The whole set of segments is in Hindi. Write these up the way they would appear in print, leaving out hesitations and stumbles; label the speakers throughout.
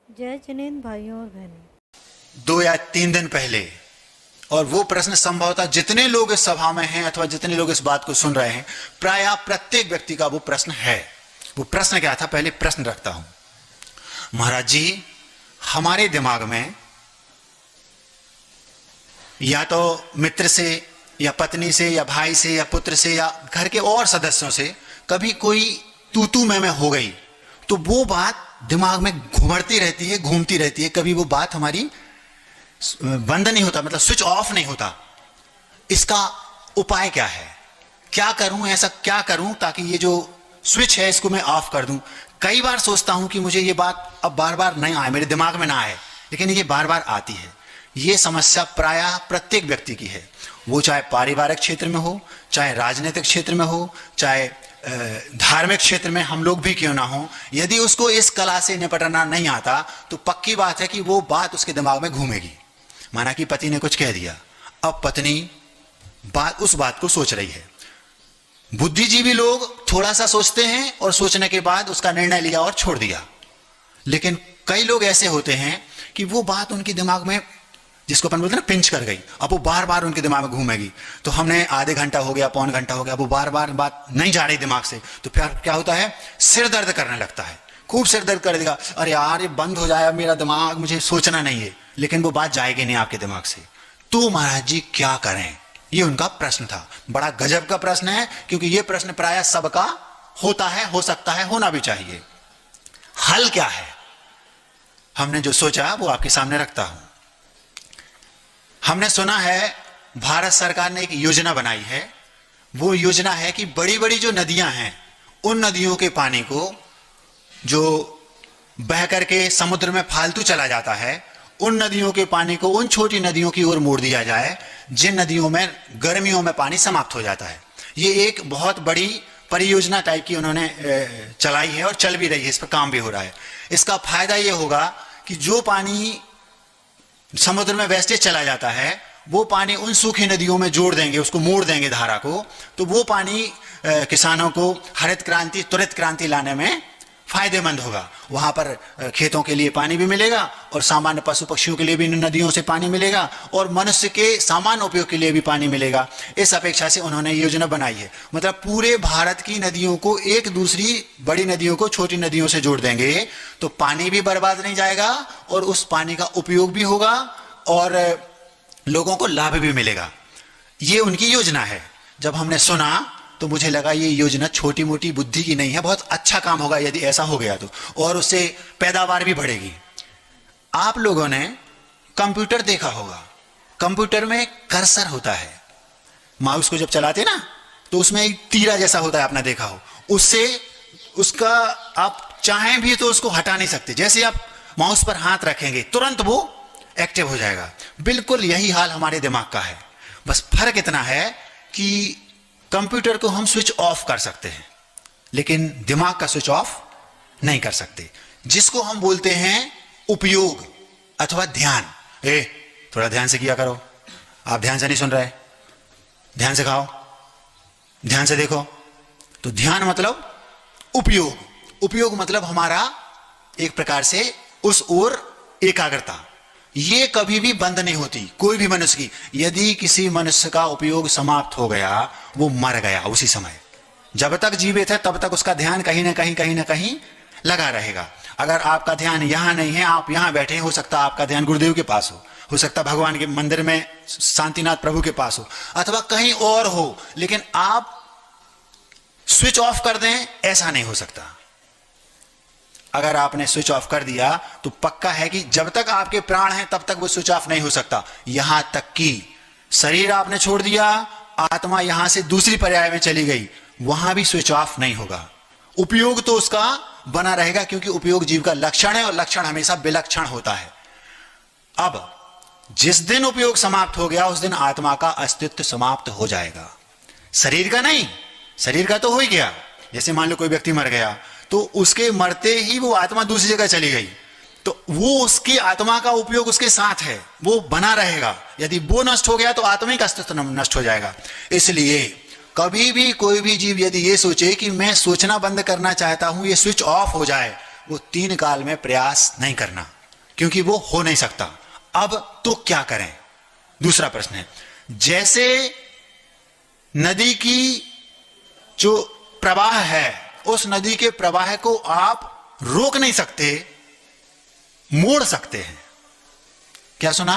Speaker 1: जय जिनेंद्र भाइयों और बहनों।
Speaker 2: 2 या 3 दिन पहले, और वो प्रश्न संभवतः जितने लोग इस सभा में हैं अथवा जितने लोग इस बात को सुन रहे हैं, प्रायः प्रत्येक व्यक्ति का वो प्रश्न है। वो प्रश्न क्या था? पहले प्रश्न रखता हूं। महाराज जी, हमारे दिमाग में या तो मित्र से या पत्नी से या भाई से या पुत्र से या घर के और सदस्यों से कभी कोई तू मैं हो गई तो वो बात दिमाग में घुमड़ती रहती है, घूमती रहती है। कभी वो बात हमारी बंद नहीं होता, मतलब स्विच ऑफ नहीं होता। इसका उपाय क्या है? क्या करूं? ऐसा क्या करूं ताकि ये जो स्विच है इसको मैं ऑफ कर दूं? कई बार सोचता हूं कि मुझे ये बात अब बार बार नहीं आए, मेरे दिमाग में ना आए, लेकिन ये बार बार आती है। ये समस्या प्रायः प्रत्येक व्यक्ति की है, वो चाहे पारिवारिक क्षेत्र में हो, चाहे राजनीतिक क्षेत्र में हो, चाहे धार्मिक क्षेत्र में हम लोग भी क्यों ना हो। यदि उसको इस कला से निपटना नहीं आता तो पक्की बात है कि वो बात उसके दिमाग में घूमेगी। माना कि पति ने कुछ कह दिया, अब पत्नी उस बात को सोच रही है। बुद्धिजीवी लोग थोड़ा सा सोचते हैं और सोचने के बाद उसका निर्णय लिया और छोड़ दिया। लेकिन कई लोग ऐसे होते हैं कि वो बात उनके दिमाग में, जिसको अपन बोलते हैं ना, पिंच कर गई, अब वो बार बार उनके दिमाग में घूमेगी। तो हमने आधे घंटा हो गया, पौन घंटा हो गया, वो बार बार बात नहीं जा रही दिमाग से, तो फिर क्या होता है? सिर दर्द करने लगता है, खूब सिर दर्द कर देगा। अरे यार, ये बंद हो जाए मेरा दिमाग, मुझे सोचना नहीं है। लेकिन वो बात जाएगी नहीं आपके दिमाग से। तो महाराज जी क्या करें? ये उनका प्रश्न था। बड़ा गजब का प्रश्न है, क्योंकि ये प्रश्न प्रायः सबका होता है, हो सकता है, होना भी चाहिए। हल क्या है? हमने जो सोचा वो आपके सामने रखता हूं। हमने सुना है भारत सरकार ने एक योजना बनाई है। वो योजना है कि बड़ी बड़ी जो नदियां हैं, उन नदियों के पानी को जो बह करके समुद्र में फालतू चला जाता है, उन नदियों के पानी को उन छोटी नदियों की ओर मोड़ दिया जाए जिन नदियों में गर्मियों में पानी समाप्त हो जाता है। ये एक बहुत बड़ी परियोजना टाइप की उन्होंने चलाई है और चल भी रही है, इस पर काम भी हो रहा है। इसका फायदा ये होगा कि जो पानी समुद्र में वेस्टेज चला जाता है, वो पानी उन सूखी नदियों में जोड़ देंगे, उसको मोड़ देंगे धारा को। तो वो पानी किसानों को हरित क्रांति, त्वरित क्रांति लाने में फायदेमंद होगा। वहां पर खेतों के लिए पानी भी मिलेगा और सामान्य पशु पक्षियों के लिए भी नदियों से पानी मिलेगा और मनुष्य के सामान्य उपयोग के लिए भी पानी मिलेगा। इस अपेक्षा से उन्होंने योजना बनाई है। मतलब पूरे भारत की नदियों को एक दूसरी बड़ी नदियों को छोटी नदियों से जोड़ देंगे, तो पानी भी बर्बाद नहीं जाएगा और उस पानी का उपयोग भी होगा और लोगों को लाभ भी मिलेगा। ये उनकी योजना है। जब हमने सुना तो मुझे लगा ये योजना छोटी मोटी बुद्धि की नहीं है, बहुत अच्छा काम होगा यदि ऐसा हो गया तो, और उससे पैदावार भी बढ़ेगी। आप लोगों ने कंप्यूटर देखा होगा, कंप्यूटर में कर्सर होता है, माउस को जब चलाते ना तो उसमें एक तीरा जैसा होता है, आपने देखा हो। उससे उसका आप चाहें भी तो उसको हटा नहीं सकते। जैसे आप माउस पर हाथ रखेंगे तुरंत वो एक्टिव हो जाएगा। बिल्कुल यही हाल हमारे दिमाग का है। बस फर्क इतना है कि कंप्यूटर को हम स्विच ऑफ कर सकते हैं, लेकिन दिमाग का स्विच ऑफ नहीं कर सकते, जिसको हम बोलते हैं उपयोग अथवा ध्यान। थोड़ा ध्यान से किया करो, आप ध्यान से नहीं सुन रहे, ध्यान से खाओ, ध्यान से देखो। तो ध्यान मतलब उपयोग, उपयोग मतलब हमारा एक प्रकार से उस ओर एकाग्रता। ये कभी भी बंद नहीं होती कोई भी मनुष्य की। यदि किसी मनुष्य का उपयोग समाप्त हो गया, वो मर गया उसी समय। जब तक जीवित है तब तक उसका ध्यान कहीं ना कहीं लगा रहेगा। अगर आपका ध्यान यहां नहीं है, आप यहां बैठे हैं, हो सकता है आपका ध्यान गुरुदेव के पास हो सकता है भगवान के मंदिर में शांतिनाथ प्रभु के पास हो, अथवा कहीं और हो, लेकिन आप स्विच ऑफ कर दें, ऐसा नहीं हो सकता। अगर आपने स्विच ऑफ कर दिया तो पक्का है कि जब तक आपके प्राण हैं तब तक वो स्विच ऑफ नहीं हो सकता। यहां तक कि शरीर आपने छोड़ दिया, आत्मा यहां से दूसरी पर्याय में चली गई, वहां भी स्विच ऑफ नहीं होगा। उपयोग तो उसका बना रहेगा, क्योंकि उपयोग जीव का लक्षण है और लक्षण हमेशा विलक्षण होता है। अब जिस दिन उपयोग समाप्त हो गया उस दिन आत्मा का अस्तित्व समाप्त हो जाएगा, शरीर का नहीं। शरीर का तो हो ही गया। जैसे मान लो कोई व्यक्ति मर गया तो उसके मरते ही वो आत्मा दूसरी जगह चली गई, तो वो उसकी आत्मा का उपयोग उसके साथ है, वो बना रहेगा। यदि वो नष्ट हो गया तो आत्मा का अस्तित्व नष्ट हो जाएगा। इसलिए कभी भी कोई भी जीव यदि ये सोचे कि मैं सोचना बंद करना चाहता हूं, ये स्विच ऑफ हो जाए, वो 3 काल में प्रयास नहीं करना। क्योंकि वो हो नहीं सकता। अब तो क्या करें? दूसरा प्रश्न है, जैसे नदी की जो प्रवाह है, उस नदी के प्रवाह को आप रोक नहीं सकते, मोड़ सकते हैं। क्या सुना?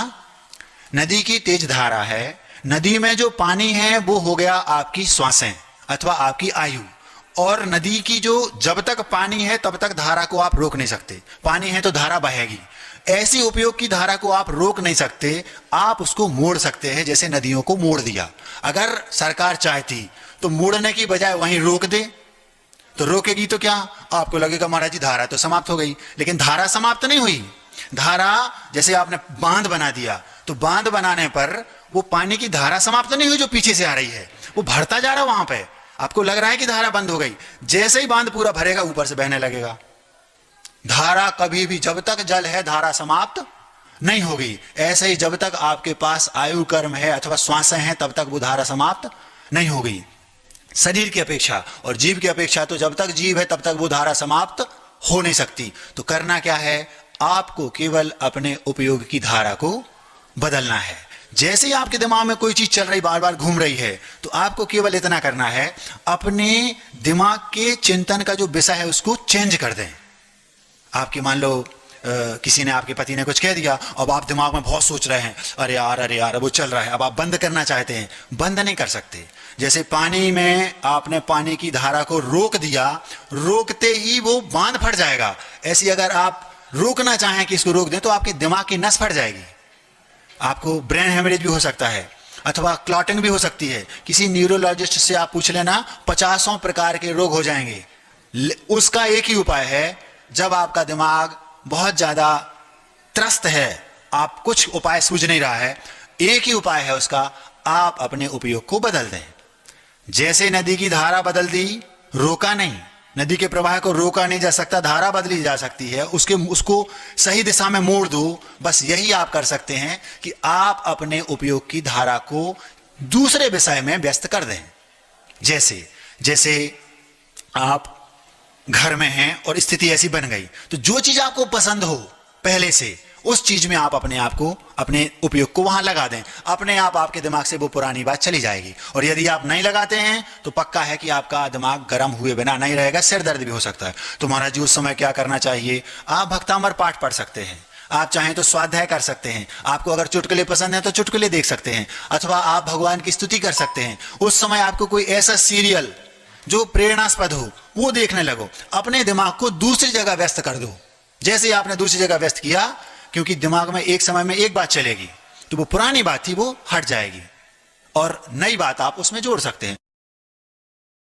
Speaker 2: नदी की तेज धारा है, नदी में जो पानी है वो हो गया आपकी श्वासें अथवा आपकी आयु, और नदी की जो जब तक पानी है तब तक धारा को आप रोक नहीं सकते। पानी है तो धारा बहेगी, ऐसी उपयोग की धारा को आप रोक नहीं सकते, आप उसको मोड़ सकते हैं, जैसे नदियों को मोड़ दिया। अगर सरकार चाहती तो मोड़ने की बजाय वहीं रोक दे, तो रोकेगी तो क्या, आपको लगेगा महाराज जी धारा तो समाप्त हो गई, लेकिन धारा समाप्त नहीं हुई। धारा, जैसे आपने बांध बना दिया, तो बांध बनाने पर वो पानी की धारा समाप्त नहीं हुई जो पीछे से आ रही है, वो भरता जा रहा है वहां पे। आपको लग रहा है कि धारा बंद हो गई, जैसे ही बांध पूरा भरेगा ऊपर से बहने लगेगा। धारा कभी भी, जब तक जल है धारा समाप्त नहीं होगी। ऐसे ही जब तक आपके पास आयु कर्म है अथवा श्वासें हैं तब तक वो धारा समाप्त नहीं होगी। शरीर की अपेक्षा और जीव की अपेक्षा तो जब तक जीव है तब तक वो धारा समाप्त हो नहीं सकती। तो करना क्या है, आपको केवल अपने उपयोग की धारा को बदलना है। जैसे ही आपके दिमाग में कोई चीज चल रही, बार बार घूम रही है, तो आपको केवल इतना करना है, अपने दिमाग के चिंतन का जो विषय है उसको चेंज कर दें। आपके मान लो किसी ने, आपके पति ने कुछ कह दिया, अब आप दिमाग में बहुत सोच रहे हैं, अरे यार वो चल रहा है, अब आप बंद करना चाहते हैं, बंद नहीं कर सकते। जैसे पानी में आपने पानी की धारा को रोक दिया, रोकते ही वो बांध फट जाएगा। ऐसी अगर आप रोकना चाहें कि इसको रोक दें, तो आपके दिमाग की नस फट जाएगी, आपको ब्रेन हेमरेज भी हो सकता है अथवा क्लॉटिंग भी हो सकती है। किसी न्यूरोलॉजिस्ट से आप पूछ लेना, 50 प्रकार के रोग हो जाएंगे। उसका एक ही उपाय है, जब आपका दिमाग बहुत ज्यादा त्रस्त है, आप कुछ उपाय सूझ नहीं रहा है, एक ही उपाय है उसका, आप अपने उपयोग को बदल दें। जैसे नदी की धारा बदल दी, रोका नहीं, नदी के प्रवाह को रोका नहीं जा सकता, धारा बदली जा सकती है, उसको सही दिशा में मोड़ दो। बस यही आप कर सकते हैं कि आप अपने उपयोग की धारा को दूसरे विषय में व्यस्त कर दें। जैसे आप घर में हैं और स्थिति ऐसी बन गई, तो जो चीज आपको पसंद हो पहले से, उस चीज में आप अपने आप को, अपने उपयोग को वहां लगा दें। अपने आप आपके दिमाग से वो पुरानी बात चली जाएगी। और यदि आप नहीं लगाते हैं तो पक्का है कि आपका दिमाग गर्म हुए बिना नहीं रहेगा, सिर दर्द भी हो सकता है। तो महाराज जी उस समय क्या करना चाहिए? आप भक्तामर पाठ पढ़ सकते हैं, आप चाहें तो स्वाध्याय कर सकते हैं, आपको अगर चुटकुले पसंद है तो चुटकुले देख सकते हैं, अथवा आप भगवान की स्तुति कर सकते हैं। उस समय आपको कोई ऐसा सीरियल जो प्रेरणास्पद हो वो देखने लगो, अपने दिमाग को दूसरी जगह व्यस्त कर दो। जैसे ही आपने दूसरी जगह व्यस्त किया, क्योंकि दिमाग में एक समय में एक बात चलेगी, तो वो पुरानी बात थी वो हट जाएगी और नई बात आप उसमें जोड़ सकते हैं।